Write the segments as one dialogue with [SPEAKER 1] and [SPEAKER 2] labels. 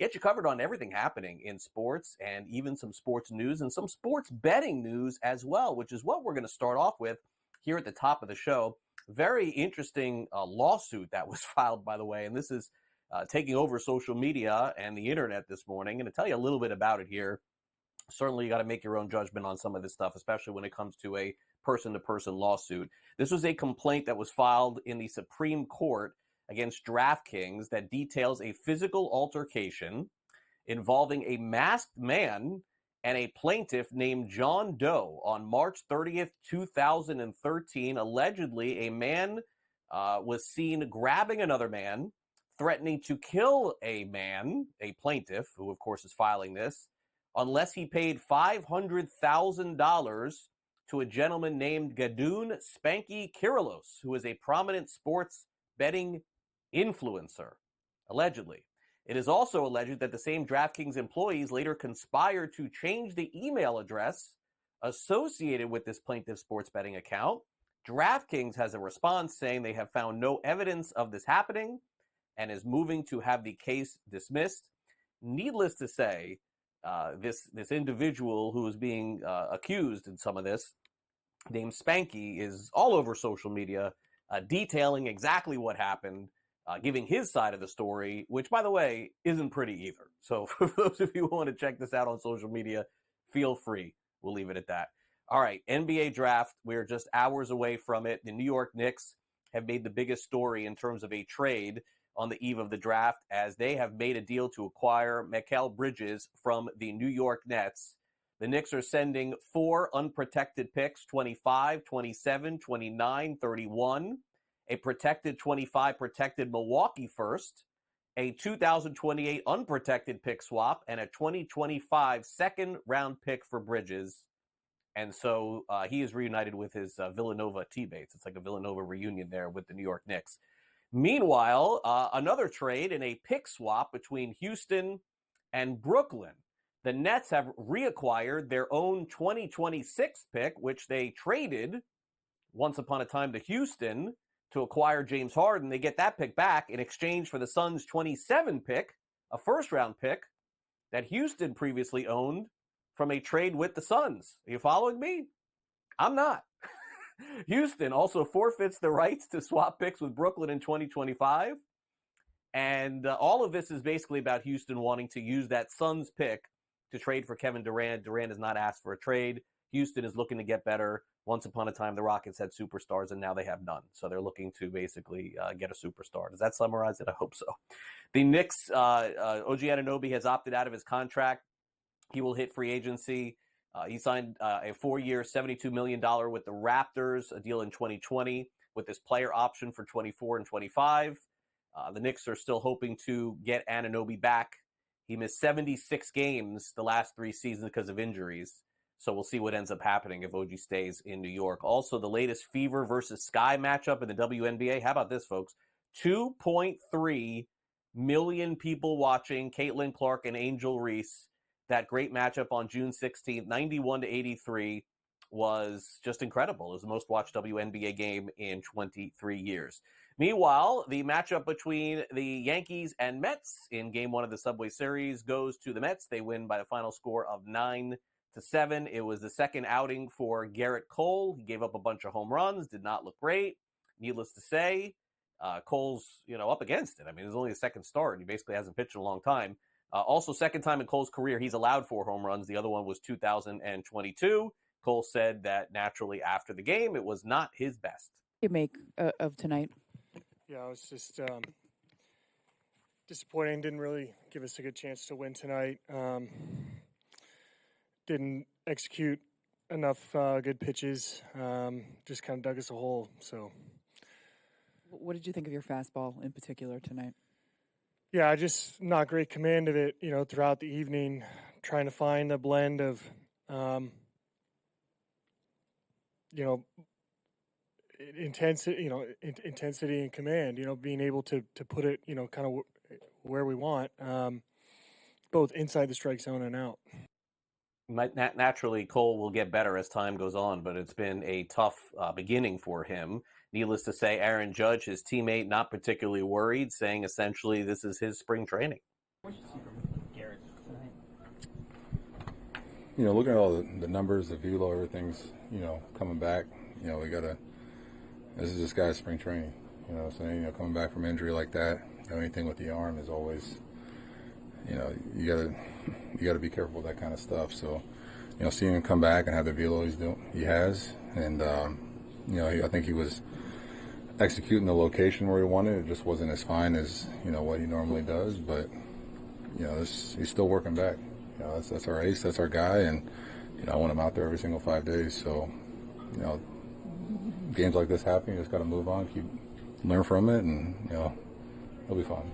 [SPEAKER 1] get you covered on everything happening in sports and even some sports news and some sports betting news as well, which is what we're going to start off with here at the top of the show. Very interesting lawsuit that was filed, by the way, and this is taking over social media and the internet this morning. I'm going to tell you a little bit about it here. Certainly, you got to make your own judgment on some of this stuff, especially when it comes to a person-to-person lawsuit. This was a complaint that was filed in the Supreme Court against DraftKings that details a physical altercation involving a masked man and a plaintiff named John Doe on March 30th, 2013. Allegedly, a man was seen grabbing another man, threatening to kill a man, a plaintiff, who of course is filing this, unless he paid $500,000 to a gentleman named Gadoon Spanky Kirilos, who is a prominent sports betting influencer, allegedly. It is also alleged that the same DraftKings employees later conspired to change the email address associated with this plaintiff's sports betting account. DraftKings has a response saying they have found no evidence of this happening and is moving to have the case dismissed. Needless to say, this individual who is being accused in some of this, named Spanky, is all over social media detailing exactly what happened, giving his side of the story, which, by the way, isn't pretty either. So for those of you who want to check this out on social media, feel free. We'll leave it at that. All right, NBA draft. We're just hours away from it. The New York Knicks have made the biggest story in terms of a trade on the eve of the draft, as they have made a deal to acquire Mikal Bridges from the New York Nets. The Knicks are sending 4 unprotected picks, 25, 27, 29, 31, a protected 25 protected Milwaukee first, a 2028 unprotected pick swap, and a 2025 second-round pick for Bridges. And so he is reunited with his Villanova teammates. It's like a Villanova reunion there with the New York Knicks. Meanwhile, another trade in a pick swap between Houston and Brooklyn. The Nets have reacquired their own 2026 pick, which they traded once upon a time to Houston to acquire James Harden. They get that pick back in exchange for the Suns' 27 pick, a first-round pick that Houston previously owned from a trade with the Suns. Are you following me? I'm not. Houston also forfeits the rights to swap picks with Brooklyn in 2025. And all of this is basically about Houston wanting to use that Suns pick to trade for Kevin Durant. Durant has not asked for a trade. Houston is looking to get better. Once upon a time, the Rockets had superstars, and now they have none. So they're looking to basically get a superstar. Does that summarize it? I hope so. The Knicks, OG Anunoby has opted out of his contract. He will hit free agency. He signed a 4-year, $72 million with the Raptors, a deal in 2020 with this player option for 24 and 25. The Knicks are still hoping to get Anunoby back. He missed 76 games the last 3 seasons because of injuries. So we'll see what ends up happening if OG stays in New York. Also, the latest Fever versus Sky matchup in the WNBA. How about this, folks? 2.3 million people watching Caitlin Clark and Angel Reese. That great matchup on June 16th, 91-83, was just incredible. It was the most watched WNBA game in 23 years. Meanwhile, the matchup between the Yankees and Mets in Game 1 of the Subway Series goes to the Mets. They win by the final score of 9-7. It was the second outing for Gerrit Cole. He gave up a bunch of home runs, did not look great. Needless to say, Cole's up against it. I mean, it was only a second start, and he basically hasn't pitched in a long time. Also, second time in Cole's career, he's allowed 4 home runs. The other one was 2022. Cole said that naturally after the game, it was not his best.
[SPEAKER 2] You make of tonight?
[SPEAKER 3] Yeah, it was just disappointing. Didn't really give us a good chance to win tonight. Didn't execute enough good pitches. Just kind of dug us a hole. So,
[SPEAKER 2] what did you think of your fastball in particular tonight?
[SPEAKER 3] Yeah, just not great command of it, throughout the evening, trying to find a blend of, intensity and command, being able to put it, kind of where we want, both inside the strike zone and out.
[SPEAKER 1] Naturally, Cole will get better as time goes on, but it's been a tough beginning for him. Needless to say, Aaron Judge, his teammate, not particularly worried, saying essentially this is his spring training.
[SPEAKER 4] What did you see from him? looking at all the numbers, the velo, everything's, coming back. This is this guy's spring training. What I'm saying? Coming back from injury like that, anything with the arm is always, you gotta be careful with that kind of stuff. So, seeing him come back and have the velo he has, and I think he was executing the location where he wanted. It just wasn't as fine as what he normally does, but he's still working back. That's our ace, that's our guy, and I want him out there every single 5 days. So games like this happen, you just got to move on, learn from it, and he'll be fine.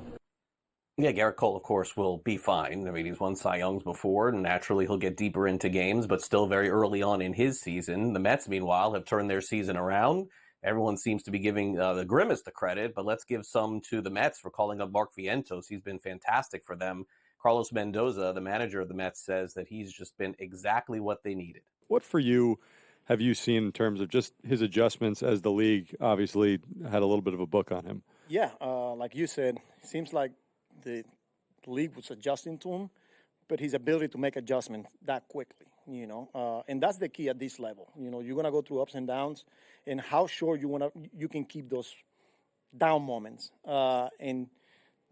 [SPEAKER 1] Yeah, Gerrit Cole, of course, will be fine. I mean, he's won Cy Youngs before, and naturally he'll get deeper into games, but still very early on in his season. The Mets, meanwhile, have turned their season around. Everyone seems to be giving the Grimace the credit, but let's give some to the Mets for calling up Mark Vientos. He's been fantastic for them. Carlos Mendoza, the manager of the Mets, says that he's just been exactly what they needed.
[SPEAKER 5] What for you have you seen in terms of just his adjustments as the league obviously had a little bit of a book on him?
[SPEAKER 6] Yeah, like you said, it seems like the league was adjusting to him, but his ability to make adjustments that quickly, and that's the key at this level. You're gonna go through ups and downs, and how sure you can keep those down moments, and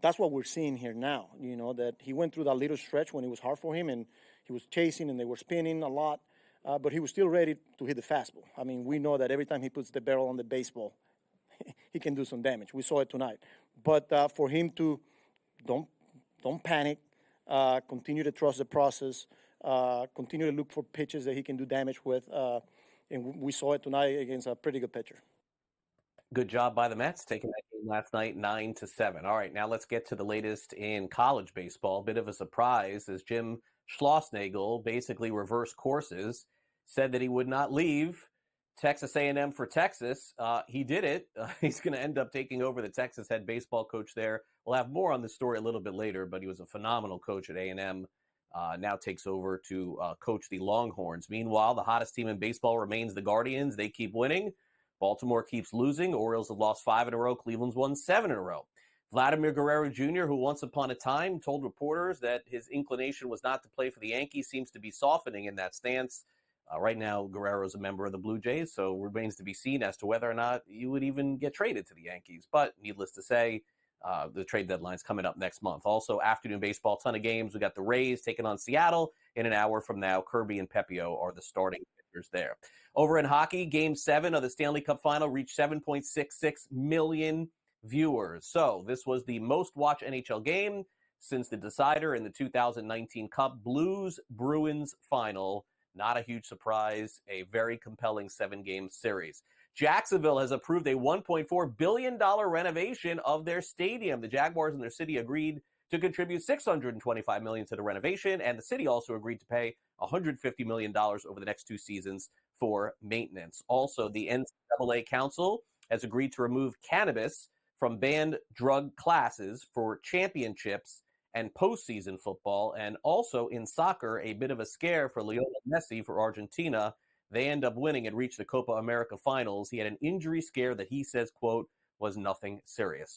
[SPEAKER 6] that's what we're seeing here now. That he went through that little stretch when it was hard for him, and he was chasing, and they were spinning a lot, but he was still ready to hit the fastball. I mean, we know that every time he puts the barrel on the baseball, he can do some damage. We saw it tonight, but for him to don't panic. Continue to trust the process. Continue to look for pitches that he can do damage with. And we saw it tonight against a pretty good pitcher.
[SPEAKER 1] Good job by the Mets taking that game last night 9-7. All right, now let's get to the latest in college baseball. Bit of a surprise as Jim Schlossnagle basically reversed courses, said that he would not leave Texas A&M for Texas. He did it. He's going to end up taking over the Texas head baseball coach there. We'll have more on this story a little bit later, but he was a phenomenal coach at A&M. Now takes over to coach the Longhorns. Meanwhile, the hottest team in baseball remains the Guardians. They keep winning. Baltimore keeps losing. Orioles have lost 5 in a row. Cleveland's won 7 in a row. Vladimir Guerrero Jr., who once upon a time told reporters that his inclination was not to play for the Yankees, seems to be softening in that stance. Right now, Guerrero is a member of the Blue Jays, so remains to be seen as to whether or not you would even get traded to the Yankees. But needless to say, the trade deadline's coming up next month. Also, afternoon baseball, ton of games. We got the Rays taking on Seattle in an hour from now. Kirby and Pepio are the starting pitchers there. Over in hockey, Game 7 of the Stanley Cup Final reached 7.66 million viewers. So this was the most-watched NHL game since the decider in the 2019 Cup. Blues-Bruins final. Not a huge surprise. A very compelling 7-game series. Jacksonville has approved a $1.4 billion renovation of their stadium. The Jaguars and their city agreed to contribute $625 million to the renovation, and the city also agreed to pay $150 million over the next 2 seasons for maintenance. Also, the NCAA Council has agreed to remove cannabis from banned drug classes for championships and postseason football. And also in soccer, a bit of a scare for Lionel Messi for Argentina. They end up winning and reach the Copa America finals. He had an injury scare that he says, quote, was nothing serious.